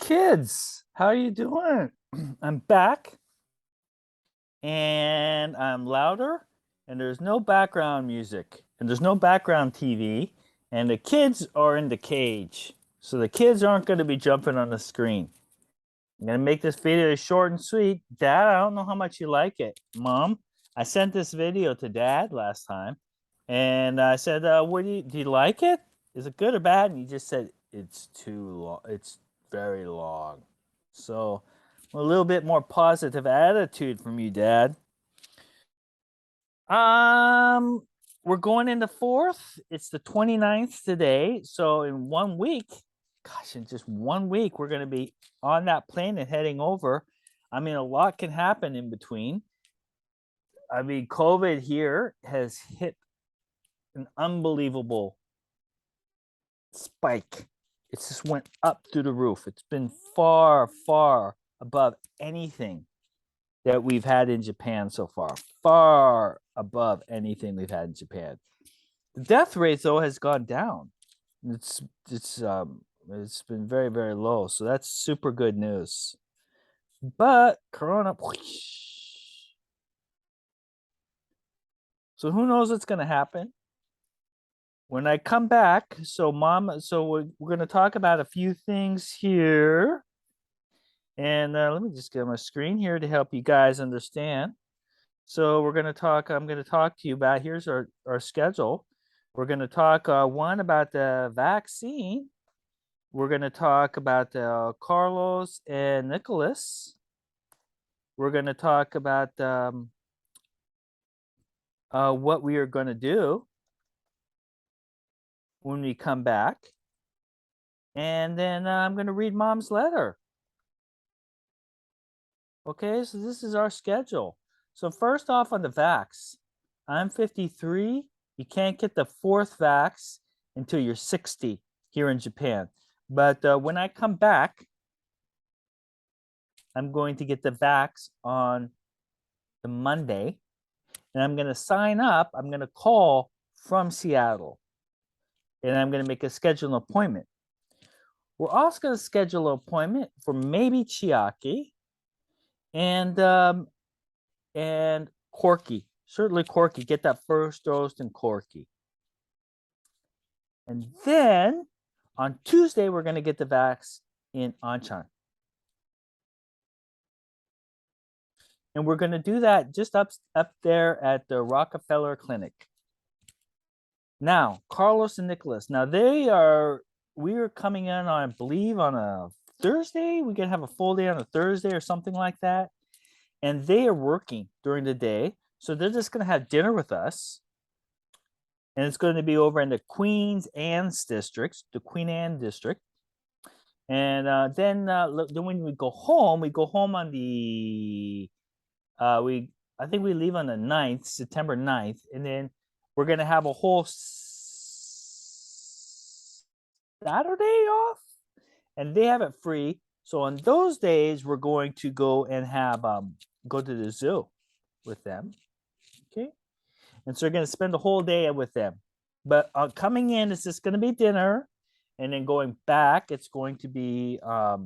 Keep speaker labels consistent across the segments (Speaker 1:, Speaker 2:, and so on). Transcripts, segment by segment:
Speaker 1: Kids, how you doing? I'm back and I'm louder and there's no background music and there's no background TV and the kids are in the cage. So the kids aren't going to be jumping on the screen. I'm going to make this video short and sweet. Dad, I don't know how much you like it. Mom, I sent this video to Dad last time and I said, what do you like it? Is it good or bad? And he just said, it's too long. It's very long. So a little bit more positive attitude from you, Dad. Um, we're going into fourth. It's the 29th today. So in 1 week, gosh, in just 1 week, we're going to be on that plane and heading over. I mean, a lot can happen in between. I mean, COVID here has hit an unbelievable spike. It just went up through the roof. It's been far, far above anything that we've had in Japan so far. Far above anything we've had in Japan. The death rate though has gone down. It's been very, very low. So that's super good news. But Corona, so who knows what's gonna happen? When I come back, so we're gonna talk about a few things here. And let me just get my screen here to help you guys understand. So I'm going to talk to you about, here's our schedule. We're going to talk one about the vaccine. We're going to talk about Carlos and Nicholas. We're going to talk about what we are going to do when we come back. And then I'm going to read Mom's letter. Okay, so this is our schedule. So first off on the vax, I'm 53. You can't get the fourth vax until you're 60 here in Japan. But when I come back, I'm going to get the vax on the Monday. And I'm going to sign up. I'm going to call from Seattle. And I'm going to make a schedule appointment. We're also going to schedule an appointment for maybe Chiaki and Corky. Certainly Corky. Get that first dose in Corky. And then on Tuesday, we're going to get the vax in Anchan. And we're going to do that just up there at the Rockefeller Clinic. Now, Carlos and Nicholas. Now, we are coming in on, I believe, on a Thursday. We can have a full day on a Thursday or something like that. And they are working during the day. So they're just going to have dinner with us. And it's going to be over in the Queen Anne's district, the Queen Anne district. And then when we go home on the I think we leave on the 9th, September 9th, and then we're gonna have a whole Saturday off, and they have it free. So on those days, we're going to go and have go to the zoo with them. Okay, and so we're gonna spend the whole day with them. But coming in, it's just gonna be dinner, and then going back, it's going to be a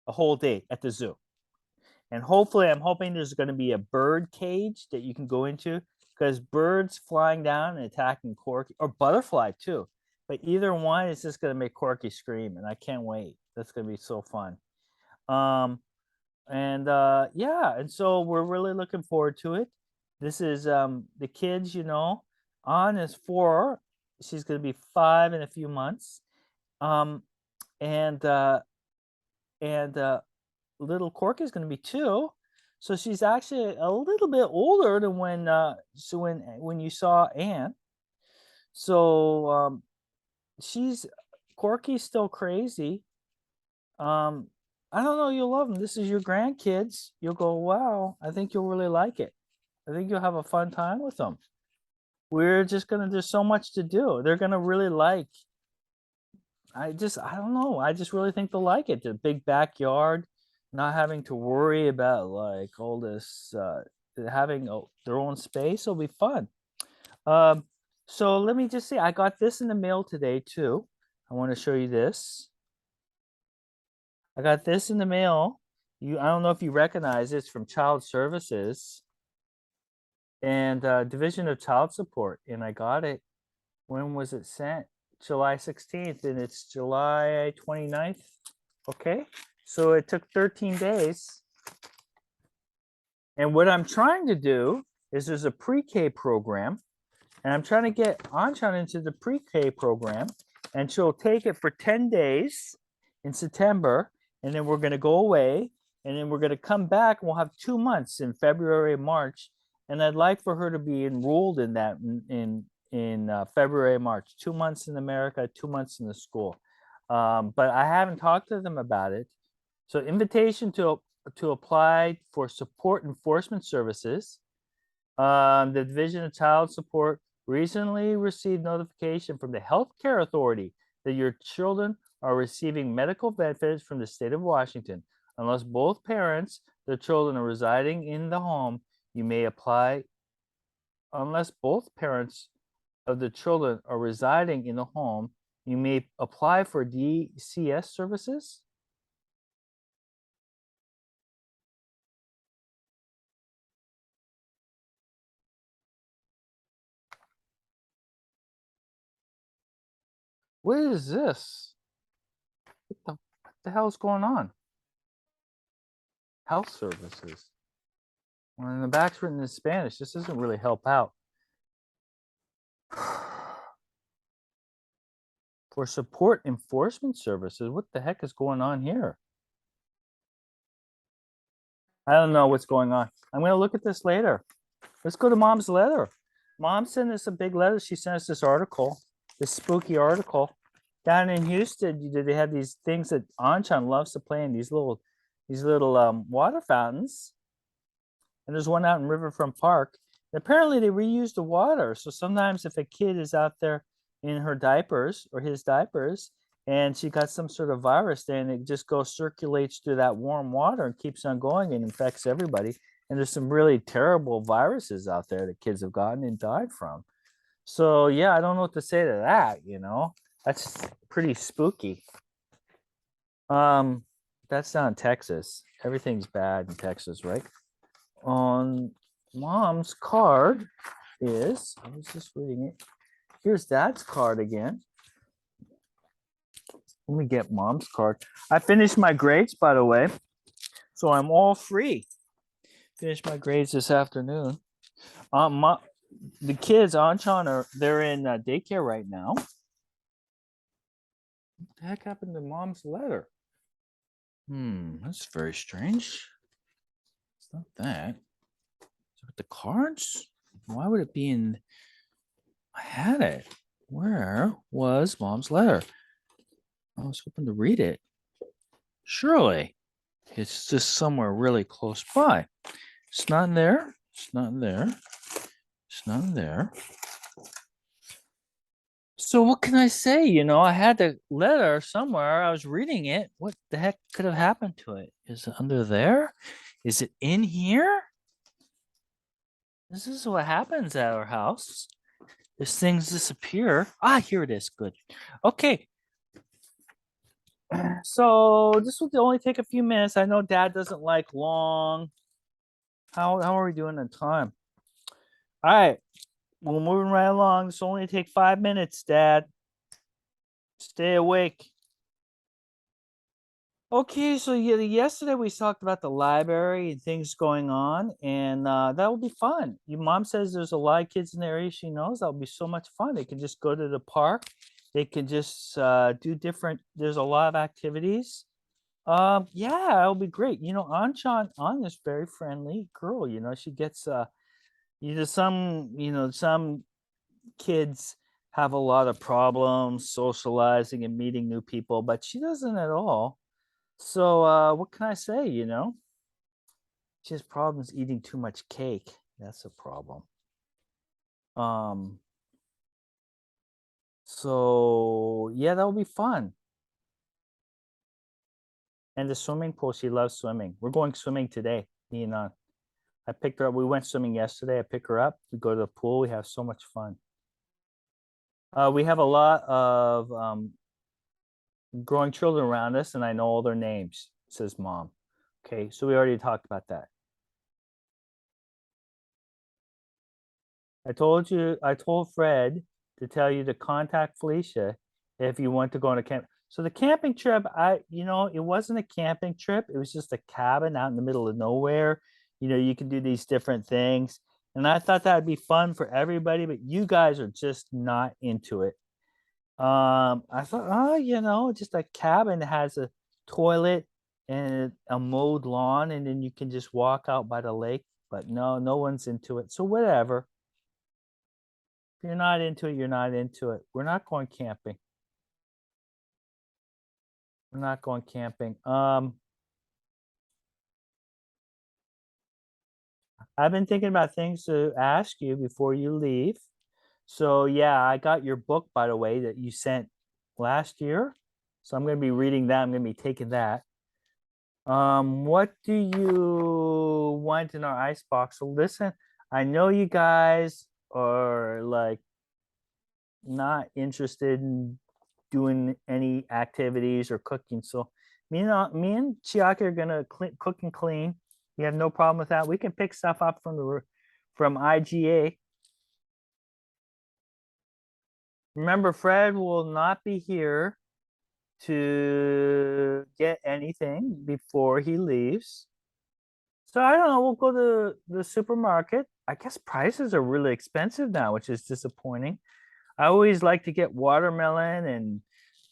Speaker 1: whole day at the zoo. And hopefully, I'm hoping there's going to be a bird cage that you can go into, because birds flying down and attacking Corky, or butterfly too. But either one is just going to make Corky scream, and I can't wait. That's going to be so fun. Yeah, and so we're really looking forward to it. This is the kids, An is 4. She's going to be 5 in a few months. Little Corky is going to be 2, so she's actually a little bit older than when you saw Anne. So Corky's still crazy. I don't know, you'll love them. This is your grandkids. You'll go, wow, I think you'll really like it. I think you'll have a fun time with them. There's so much to do. They're gonna really like. I don't know. I just really think they'll like it. The big backyard, not having to worry about like all this, having their own space will be fun. So let me just say, I got this in the mail today too. I want to show you this. I got this in the mail. I don't know if you recognize it. It's from Child Services and Division of Child Support, and I got it. When was it sent? July 16th, and it's July 29th. Okay, so it took 13 days. And what I'm trying to do is there's a pre-K program, and I'm trying to get Anshan into the pre-K program, and she'll take it for 10 days in September, and then we're going to go away, and then we're going to come back, and we'll have 2 months in February, March, and I'd like for her to be enrolled in that in February, March. 2 months in America, 2 months in the school. But I haven't talked to them about it. So invitation to apply for support enforcement services. The Division of Child Support recently received notification from the Healthcare Authority that your children are receiving medical benefits from the state of Washington. Unless both parents, the children are residing in the home, you may apply. Unless both parents of the children are residing in the home, you may apply for DCS services. What is this? What the hell is going on? Health services. Well, and the back's written in Spanish. This doesn't really help out. For support enforcement services, what the heck is going on here? I don't know what's going on. I'm going to look at this later. Let's go to Mom's letter. Mom sent us a big letter. She sent us this article, this spooky article. Down in Houston, they have these things that Anshan loves to play in, these little water fountains. And there's one out in Riverfront Park. And apparently they reuse the water. So sometimes if a kid is out there in her diapers or his diapers, and she got some sort of virus, then it just circulates through that warm water and keeps on going and infects everybody. And there's some really terrible viruses out there that kids have gotten and died from. So yeah, I don't know what to say to that, That's pretty spooky. That's down in Texas. Everything's bad in Texas, right? On Mom's card is, I was just reading it. Here's Dad's card again. Let me get Mom's card. I finished my grades, by the way, so I'm all free. Finished my grades this afternoon. The kids, Anshan, they're in daycare right now. What the heck happened to Mom's letter? That's very strange. It's not that. With the cards? Why would it be in? I had it. Where was Mom's letter? I was hoping to read it. Surely it's just somewhere really close by. It's not in there. It's not in there. It's not in there. So what can I say? I had the letter somewhere. I was reading it. What the heck could have happened to it? Is it under there? Is it in here? This is what happens at our house. These things disappear. Here it is. Good. Okay. So this will only take a few minutes. I know Dad doesn't like long. How are we doing in time? All right. We're moving right along. This will only take 5 minutes, Dad. Stay awake. Okay, so yesterday we talked about the library and things going on, and that will be fun. Your mom says there's a lot of kids in the area she knows. That'll be so much fun. They can just go to the park. They can just do different. There's a lot of activities. Yeah, it'll be great. Anshan is very friendly girl. She gets some kids have a lot of problems socializing and meeting new people, but she doesn't at all. So what can I say? She has problems eating too much cake. That's a problem. So yeah, that will be fun. And the swimming pool, she loves swimming. We're going swimming today, I picked her up. We went swimming yesterday. I pick her up. We go to the pool. We have so much fun. We have a lot of growing children around us, and I know all their names, says Mom. Okay, so we already talked about that. I told Fred to tell you to contact Felicia if you want to go on a camp. So the camping trip, it wasn't a camping trip. It was just a cabin out in the middle of nowhere. You can do these different things. And I thought that'd be fun for everybody, but you guys are just not into it. I thought, just a cabin that has a toilet and a mowed lawn, and then you can just walk out by the lake. But no one's into it. So whatever. If you're not into it, you're not into it. We're not going camping. We're not going camping. I've been thinking about things to ask you before you leave. So yeah, I got your book, by the way, that you sent last year. So I'm going to be reading that. I'm going to be taking that. What do you want in our icebox? So listen, I know you guys are like not interested in doing any activities or cooking. So me and Chiaki are gonna cook and clean. We have no problem with that. We can pick stuff up from IGA. Remember, Fred will not be here to get anything before he leaves. So I don't know, we'll go to the supermarket. I guess prices are really expensive now, which is disappointing. I always like to get watermelon and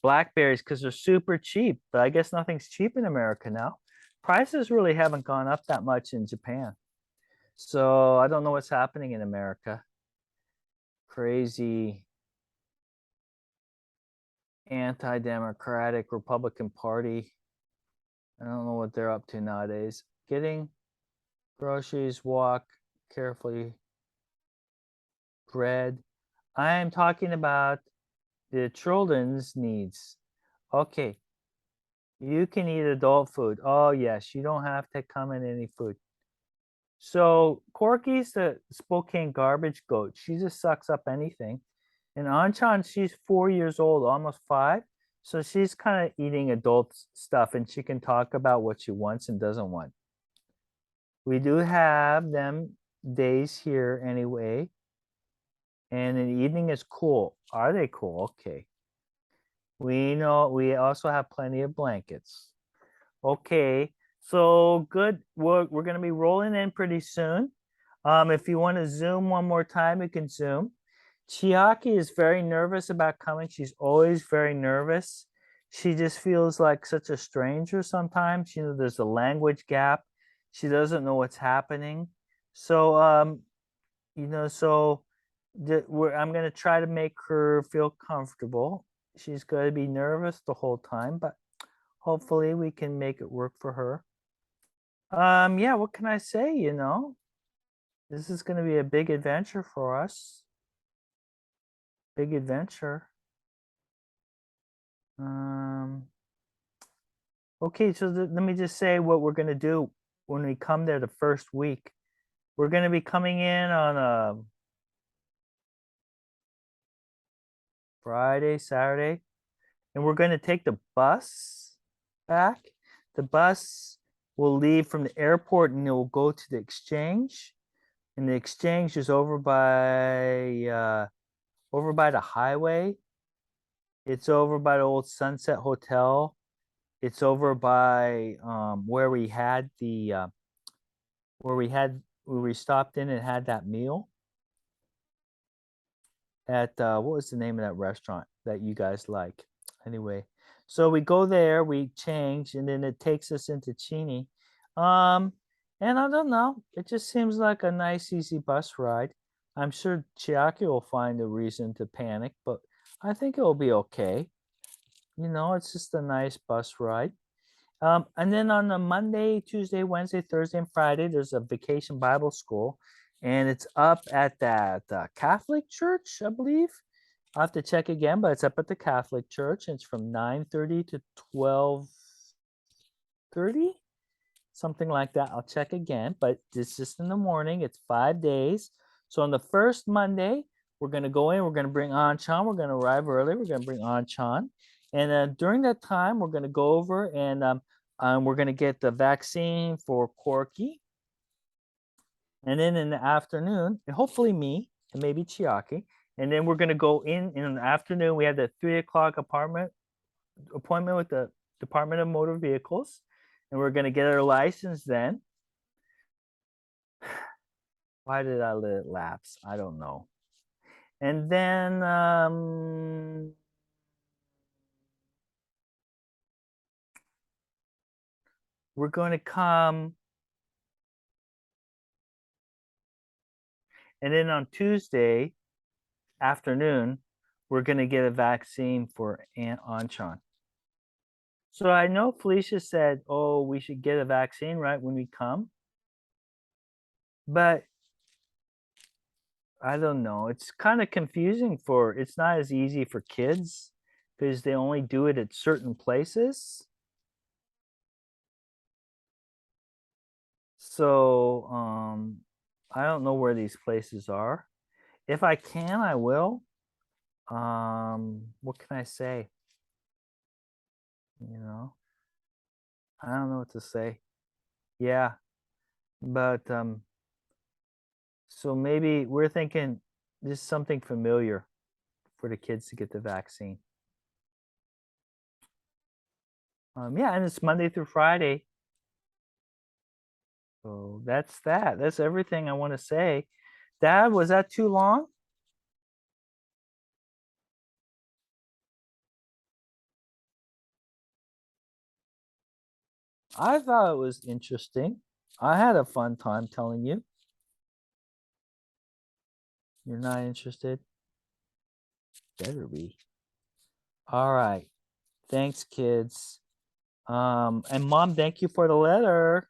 Speaker 1: blackberries because they're super cheap, but I guess nothing's cheap in America now. Prices really haven't gone up that much in Japan. So I don't know what's happening in America. Crazy anti-democratic Republican Party. I don't know what they're up to nowadays. Getting groceries, walk carefully, bread. I am talking about the children's needs. Okay, you can eat adult food. Oh yes, you don't have to come in any food. So Corky's the Spokane garbage goat. She just sucks up anything. And Anchan, she's 4 years old, almost 5. So she's kind of eating adult stuff, and she can talk about what she wants and doesn't want. We do have them days here anyway. And the evening is cool. Are they cool? Okay. We know we also have plenty of blankets. Okay. So good. We're going to be rolling in pretty soon. If you want to Zoom one more time, you can Zoom. Chiaki is very nervous about coming. She's always very nervous. She just feels like such a stranger sometimes. There's a language gap. She doesn't know what's happening. So, I'm going to try to make her feel comfortable. She's going to be nervous the whole time, but hopefully we can make it work for her. Yeah, what can I say, This is going to be a big adventure for us. Big adventure. Okay, so let me just say what we're going to do when we come there the first week. We're going to be coming in on a Friday, Saturday, and we're going to take the bus back. The bus will leave from the airport and it will go to the exchange. And the exchange is over by the highway. It's over by the old Sunset Hotel. It's over by where we stopped in and had that meal at what was the name of that restaurant that you guys like? Anyway, so we go there, we change, and then it takes us into Cheney. And I don't know, it just seems like a nice, easy bus ride. I'm sure Chiaki will find a reason to panic, but I think it will be okay. It's just a nice bus ride. And then on a Monday, Tuesday, Wednesday, Thursday, and Friday, there's a vacation Bible school. And it's up at that Catholic church, I believe. I'll have to check again, but it's up at the Catholic church. And it's from 9:30 to 12:30, something like that. I'll check again, but it's just in the morning. It's 5 days. So on the first Monday, we're going to go in. We're going to bring Anchan. We're going to arrive early. We're going to bring Anchan. And during that time, we're going to go over and we're going to get the vaccine for Corky. And then in the afternoon, and hopefully me and maybe Chiaki. And then we're going to go in the afternoon. We have the 3 o'clock appointment with the Department of Motor Vehicles. And we're going to get our license then. Why did I let it lapse? I don't know. And then we're going to come. And then on Tuesday afternoon, we're going to get a vaccine for Aunt Anchan. So I know Felicia said, oh, we should get a vaccine right when we come. But I don't know. It's kind of confusing it's not as easy for kids because they only do it at certain places. So I don't know where these places are. If I can, I will. What can I say? You know, I don't know what to say. Yeah, but so maybe we're thinking this is something familiar for the kids to get the vaccine. Yeah, and it's Monday through Friday. So that's that. That's everything I want to say. Dad, was that too long? I thought it was interesting. I had a fun time telling you. You're not interested? Better be. All right. Thanks, kids. And Mom, thank you for the letter.